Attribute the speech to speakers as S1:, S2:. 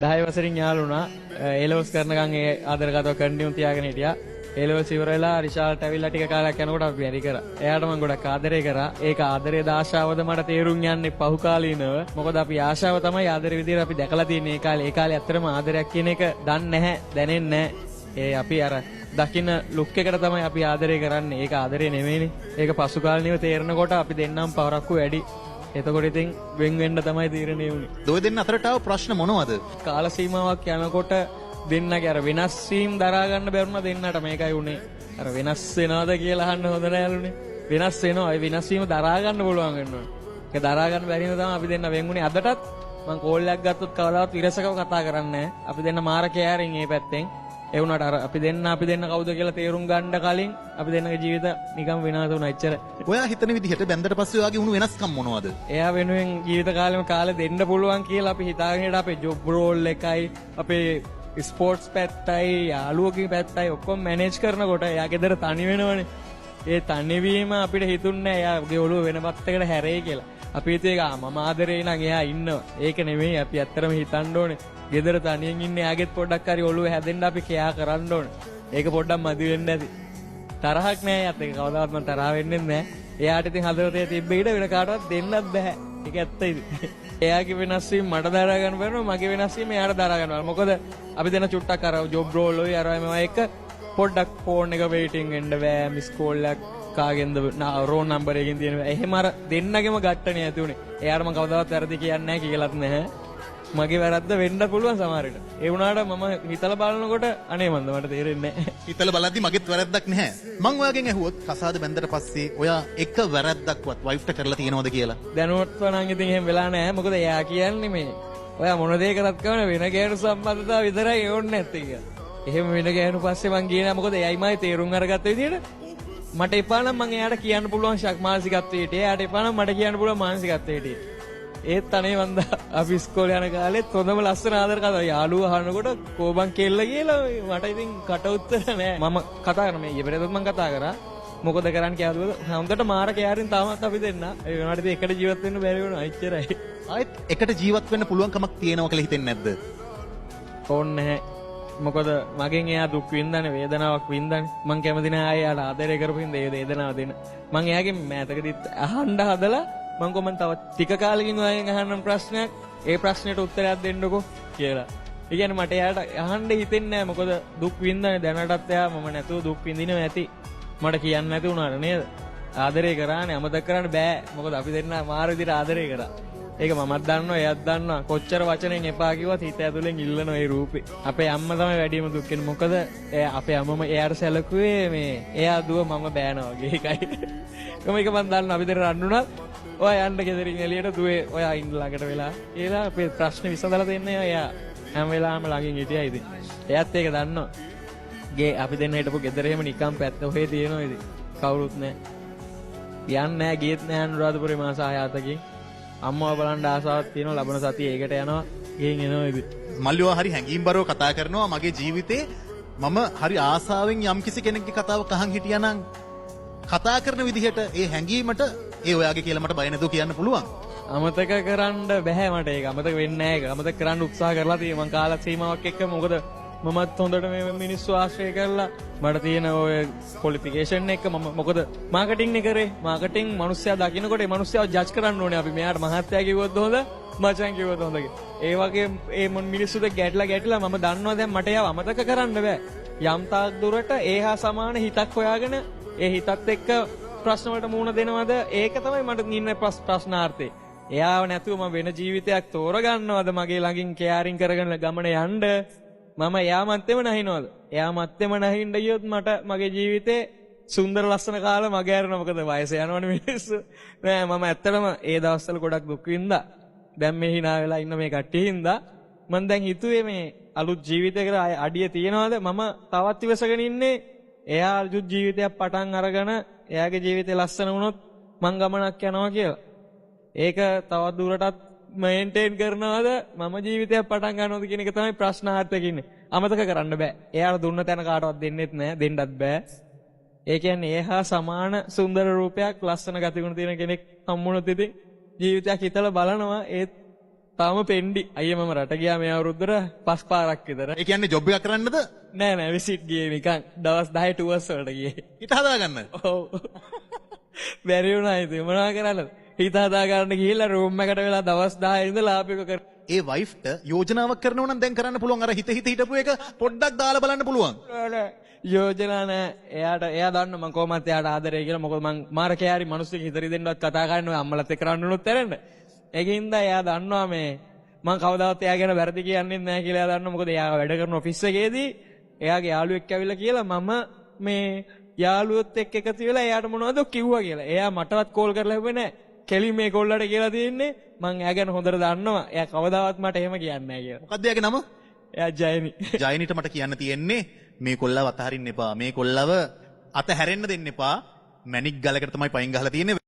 S1: 10 වසරින් යාළු වුණා. ඒලෙවස් කරනකම් ඒ ආදරගතව කන්ටිනියු තියාගෙන හිටියා. ඒලෙවස් ඉවර වෙලා රිෂාල්ට ඇවිල්ලා ටික කාලයක් යනකොට අපි බැරි කරා. එයාට මම ගොඩක් ආදරේ කරා. ඒක ආදරේද ආශාවද මට තේරුම් යන්නේ පහු කාලීනව. මොකද අපි ආශාව තමයි ආදරේ විදියට අපි දැකලා තියෙන්නේ ඒ කාලේ. ඒ කාලේ ඇත්තටම ආදරයක් කියන එක දන්නේ නැහැ, දැනෙන්නේ නැහැ. අපි අර දකින්න ලුක් එකට තමයි අපි ආදරේ කරන්නේ. ඒක ආදරේ නෙමෙයිනේ. ඒක පසු කාලීනව තේරෙනකොට අපි දෙන්නම් පවරක්කු වැඩි. එතකොට ඉතින් වෙන් වෙන්න තමයි තීරණය වුනේ.
S2: ඔය දෙන්න අතරට ආව ප්‍රශ්න මොනවද?
S1: කාල සීමාවක් යනකොට දෙන්නගේ අර වෙනස් වීම දරා ගන්න බැරුණා දෙන්නට මේකයි උනේ. අර වෙනස් වෙනවද කියලා අහන්න හොඳ නෑලුනේ. වෙනස් වෙනවා. ඒ වෙනස් වීම දරා ගන්න පුළුවන් වෙනවා. ඒක දරා ගන්න බැරි නිසා තමයි අපි දෙන්න වෙන් වුනේ. අදටත් මම කෝල් එකක් ගත්තොත් කවදාවත් විරසකව කතා කරන්නේ නෑ. අපි දෙන්න මාර කෑරින් මේ පැත්තෙන්. ඒ වුණාට අර අපි දෙන්න කවුද කියලා තේරුම් ගන්න කලින් අපි දෙන්නගේ ජීවිත නිකන් විනාශ වුණා එච්චර.
S2: ඔයා හිතන විදිහට බැන්දට පස්සේ ඔයාගේ වුණු වෙනස්කම් මොනවද?
S1: එයා වෙනුවෙන් ජීවිත කාලෙම කාලේ දෙන්න පුළුවන් කියලා අපි හිතාගෙන හිටියා. අපේ ජොබ් රෝල් එකයි අපේ ස්පෝර්ට්ස් පැත්තයි යාළුවෝගේ පැත්තයි ඔක්කොම මැනේජ් කරනකොට එයා ගෙදර තනි වෙනවනේ. ඒ තනිවීම අපිට හිතුන්නේ එයාගේ ඔළුව වෙන පැත්තකට හැරෙයි කියලා. අපි හිතුවේ මම ආදරේ නම් එයා ඉන්නවා. ඒක නෙමෙයි අපි ඇත්තටම හිතන්න ඕනේ. ගෙදර තනියෙන් ඉන්නේ එයාගෙත් පොඩ්ඩක් හරි ඔළුව හැදෙන්න අපි කෙයා කරන්න ඕනේ. ඒක පොඩ්ඩක් මදි වෙන්න ඇති. තරහක් නෑ යත් ඒක කවදාවත් මම තරහ වෙන්නේ නෑ. එයාට ඉතින් හදවතේ තිබ්බ ඉඩ වෙන කාටවත් දෙන්නත් බෑ. ඒක ඇත්ත ඉතින්. එයාගේ වෙනස් වීම මට දරා ගන්න බැරුණා මගේ වෙනස් වීම එයාට දරා ගන්න බැහැ. මොකද අපි දෙන චුට්ටක් අර ජොබ් රෝල් ඔය අර මේවා එක පොඩ්ඩක් ෆෝන් එක වේටින් වෙන්න බෑ. මිස් කෝල් එකක් කාගෙන්ද රෝන් නම්බර් එකකින් තියෙනවා. එහෙම අර දෙන්නගෙම ගැට්ටනේ ඇති උනේ. එයාට මම කවදාවත් වැරදි කියන්නේ නැහැ කියලාත් නැහැ. මගේ වැරද්ද වෙන්න පුළුවන් සමහර විට. ඒ වුණාට මම හිතලා බලනකොට අනේ මන්ද මට තේරෙන්නේ නැහැ.
S2: හිතලා බලද්දි මගෙත් වැරද්දක් නැහැ. මං ඔයාගෙන් ඇහුවොත් කසාද බැන්දට පස්සේ ඔයා එක වැරද්දක්වත් වයිෆ්ට කරලා තියෙනවද කියලා?
S1: දැනුවත්ව නම් ඉතින් එහෙම වෙලා නැහැ. මොකද එයා කියන්නේ මේ ඔයා මොන දේ කරත් කවන වෙන ගෑනු සම්බන්ධතාව විතරයි ඕනේ නැත්තේ කියලා. එහෙම වෙන ගෑනු පස්සේ මං ගියේ නැහැ. මොකද එයයිමයි තේරුම් අරගත්ත විදිහට මට එපා නම් මං එයාට කියන්න පුළුවන් මානසිකත්වයට. එයාට එපා නම් මට කියන්න පුළුවන් මානසිකත්වයට. ඒත් අනේ වන්ද අපි ඉස්කෝලේ යන කාලෙත් හොඳම ලස්සන ආදර කතා යාළුවා අහනකොට කෝබන් කෙල්ල කියලා මට ඉතින් කට උත්තර නෑ. මම කතා කරා මේ ඊපෙරේදත් මම කතා කරා. මොකද කරන්න කියලාද? හොඳට මාර කෑරින් තාමත් අපි දෙන්න. ඒ වෙනාට ඉතින් එකට ජීවත් වෙන්න බැරි වුණා. එච්චරයි.
S2: ආයෙත් එකට ජීවත් වෙන්න පුළුවන් කමක් තියෙනවා කියලා හිතෙන්නේ නැද්ද?
S1: ඕන්නේ නැහැ. මොකද මගෙන් එයා දුක් විඳන්නේ වේදනාවක් විඳන්නේ. මං කැමති නෑ ආයෙ යාට ආදරය කරපින් ඒ වේදනාව දෙන්න. මං එයාගෙන් මෑතකදීත් අහන්න හදලා මං කොමන් තව ටික කාලෙකින් ඔයගෙන් අහන්න ප්‍රශ්නයක් ඒ ප්‍රශ්නෙට උත්තරයක් දෙන්නකෝ කියලා. ඒ කියන්නේ මට එයාට අහන්න හිතෙන්නේ නැහැ. මොකද දුක් විඳන්නේ දැනටත් එයා මම නැතුව දුක් විඳිනවා ඇති. මට කියන්න නැති වුණාට නේද? ආදරේ කරානේ අමතක කරන්න බෑ. මොකද අපි දෙන්න මාර විදිහට ආදරේ කරා. ඒක මමත් දන්නවා එයාත් දන්නවා. කොච්චර වචනෙන් එපා කිව්වත් හිත ඇතුලෙන් ඉල්ලන ඒ රූපේ. අපේ අම්මා තමයි වැඩිම දුක් වෙන්නේ. මොකද අපේ අම්මම එයාට සැලකුවේ මේ එයා දුව මම බෑනවා වගේ එකයි. කොහොම එක මම දන්නවා අපි දෙන්න රණ්ඩුණා ඔයා යන්න ගෙදරින් එළියට දුවේ ඔයා ඉන්න ළඟට වෙලා ඒලා අපේ ප්‍රශ්න විසඳලා දෙන්නේ එයා හැම වෙලාවෙම ළඟින් හිටියා ඉතින් එයාත් ඒක දන්නවා ගේ අපි දෙන්න හිටපු ගෙදර එහෙම නිකන් පැත්ත ඔහේ තියෙනවා ඉතින් කවුරුත් නැහැ යන්නේ නැහැ ගියෙත් නැහැ අනුරාධපුරේ මාස 6-7කින් අම්මව බලන්න ආසාවක් තියෙනවා ලබන සතියේ ඒකට යනවා ගෙන් එනවා ඉතින්
S2: මල්ලිවා හරි හැංගීම්බරව කතා කරනවා මගේ ජීවිතේ මම හරි ආසාවෙන් යම්කිසි කෙනෙක්ගේ කතාවක් අහන් හිටියානම් කතා කරන විදිහට ඒ හැංගීමට ඒ ඔයාගේ කියලා මට බය නැතුව කියන්න පුළුවන්.
S1: අමතක කරන්න බෑ මට ඒක. අමතක වෙන්නේ නැහැ ඒක. අමතක කරන්න උත්සාහ කරලා තියෙනවා. මං කාල සීමාවක් එක්ක මොකද මමත් හොඳට මේ මිනිස්සු ආශ්‍රය කරලා මට තියෙන ඔය ක්වොලිෆිකේෂන් එක මම මොකද මාකටිං නේ කරේ. මාකටිං මිනිස්සයා දකින්නකොට ඒ මිනිස්සයාව ජජ් කරන්න ඕනේ අපි. මෙයාට මහත්තයා කිව්වොත් හොඳ, මචං කිව්වොත් හොඳ කියලා. ඒ වගේ ඒ මිනිස්සුද ගැටලා මම දන්නවා දැන් මට ඒව අමතක කරන්න බෑ. යම් තාක් දුරට ඒහා සමාන හිතක් හොයාගෙන ඒ හිතත් එක්ක ප්‍රශ්න වලට මුහුණ දෙනවද ඒක තමයි මට ඉන්න ප්‍රශ්නාර්ථේ. එයාව නැතුව මම වෙන ජීවිතයක් තෝරගන්නවද මගේ ළඟින් කෙයාරින් කරගෙන ගමන යන්න මම එයා මැත්තේම නැහිනවද? එයා මැත්තේම නැහින්න ගියොත් මට මගේ ජීවිතේ සුන්දර ලස්සන කාලෙ මගේ අරන මොකද වයස යනවනේ මිනිස්සු. නෑ මම ඇත්තටම ඒ දවස්වල ගොඩක් දුක් විඳා. දැන් මේ hina වෙලා ඉන්න මේ කට්ටිය හින්දා මම දැන් හිතුවේ මේ අලුත් ජීවිතයකට අඩිය තියනවද මම තවත් ඉවසගෙන ඉන්නේ එයා අලුත් ජීවිතයක් පටන් අරගෙන එයාගේ ජීවිතේ ලස්සන වුණොත් මං ගමනක් යනවා කියලා. ඒක තවත් දුරටත් මේන්ටේන් කරනවද මම ජීවිතයක් පටන් ගන්නවද කියන එක තමයි ප්‍රශ්නාර්ථයක ඉන්නේ. අමතක කරන්න බෑ. එයාට දුන්න තැන කාටවත් දෙන්නෙත් නෑ, දෙන්නත් බෑ. ඒ කියන්නේ එහා සමාන සුන්දර රූපයක් ලස්සන ගතිගුණ තියෙන කෙනෙක් හම්බුනොත් ඉතින් ජීවිතයක් හිතලා බලනවා ඒත් තාම පෙන්ඩි අයිය මම රට ගියා මේ අවුරුද්දට 5 පාරක් විතර.
S2: ඒ කියන්නේ ජොබ් එකක් කරන්නද?
S1: නෑ විසිට් ගියේ නිකන් දවස් 10 ටුවර්ස් වලට ගියේ.
S2: හිත හදා ගන්න.
S1: ඔව්. බැරි වුණා ඉතින් මොනවා කරන්නද? හිත හදා ගන්න ගිහිල්ලා රූම් එකට වෙලා දවස් 10 ඉඳලා ආපු එක කර.
S2: ඒ වයිෆ්ට යෝජනාවක් කරනවා නම් දැන් කරන්න පුළුවන්. අර හිත හිටපු එක පොඩ්ඩක් දාලා බලන්න පුළුවන්.
S1: යෝජනා නෑ. එයා දන්න මම කොහොමද එයාට ආදරේ කියලා. මොකද මං මාර කෑරි මිනිස්සුක හිතරි දෙන්නවත් කතා කරන්න ඔය අම්මලත් එක්ක රණ්ඩුනුත් ඇරෙන්න. ඒකින්ද එයා දන්නවා මේ මං කවදාවත් එයා ගැන වැරදි කියන්නේ නැහැ කියලා එයා දන්නවා. මොකද එයා වැඩ කරන ඔෆිස් එකේදී එයාගේ යාළුවෙක් ඇවිල්ලා කියලා මම මේ යාළුවොත් එක්ක එකතු වෙලා එයාට මොනවද කිව්වා කියලා. එයා මටවත් කෝල් කරලා හැබුවේ නැහැ. කෙලි මේ කොල්ලට කියලා තියෙන්නේ මං එයා ගැන හොඳට දන්නවා. එයා කවදාවත් මට එහෙම කියන්නේ නැහැ කියලා.
S2: මොකද්ද එයාගේ නම?
S1: එයා ජයනි.
S2: ජයනිට මට කියන්න තියෙන්නේ මේ කොල්ලව අතහරින්න එපා. මේ කොල්ලව අතහැරෙන්න දෙන්න එපා. මැනික් ගලකට තමයි පයින් ගහලා තියෙන්නේ.